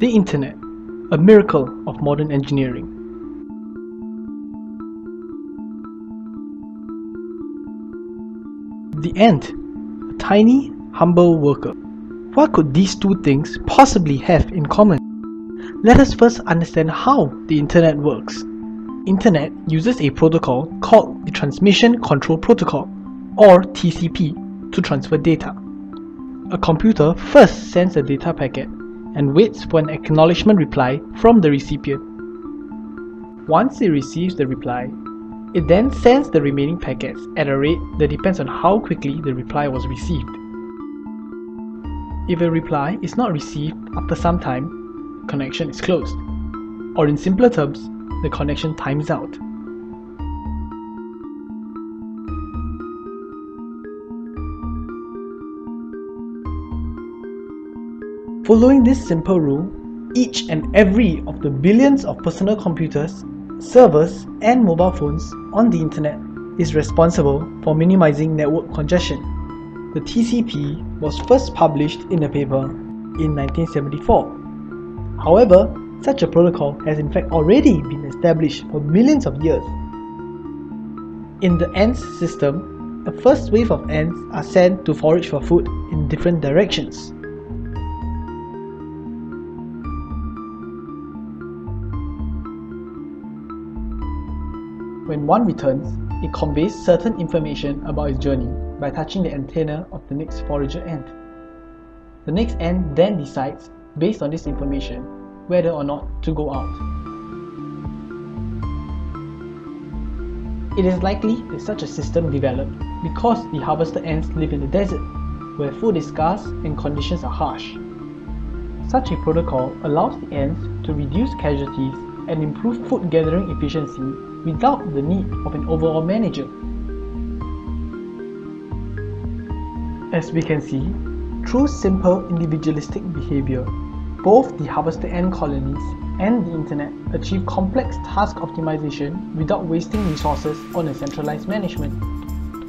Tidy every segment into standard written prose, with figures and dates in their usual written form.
The Internet, a miracle of modern engineering. The ant, a tiny, humble worker. What could these two things possibly have in common? Let us first understand how the Internet works. Internet uses a protocol called the Transmission Control Protocol, or TCP, to transfer data. A computer first sends a data packet and waits for an acknowledgement reply from the recipient. Once it receives the reply, it then sends the remaining packets at a rate that depends on how quickly the reply was received. If a reply is not received after some time, the connection is closed, or in simpler terms, the connection times out. Following this simple rule, each and every of the billions of personal computers, servers, and mobile phones on the Internet is responsible for minimizing network congestion. The TCP was first published in a paper in 1974. However, such a protocol has in fact already been established for millions of years. In the ants system, a first wave of ants are sent to forage for food in different directions. When one returns, it conveys certain information about its journey by touching the antenna of the next forager ant. The next ant then decides, based on this information, whether or not to go out. It is likely that such a system developed because the harvester ants live in the desert, where food is scarce and conditions are harsh. Such a protocol allows the ants to reduce casualties and improve food gathering efficiency without the need of an overall manager. As we can see, through simple individualistic behavior, both the harvester ant colonies and the Internet achieve complex task optimization without wasting resources on a centralized management,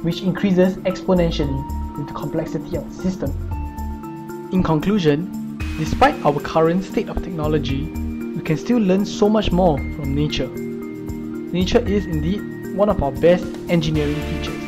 which increases exponentially with the complexity of the system. In conclusion, despite our current state of technology, we can still learn so much more from nature. Nature is indeed one of our best engineering teachers.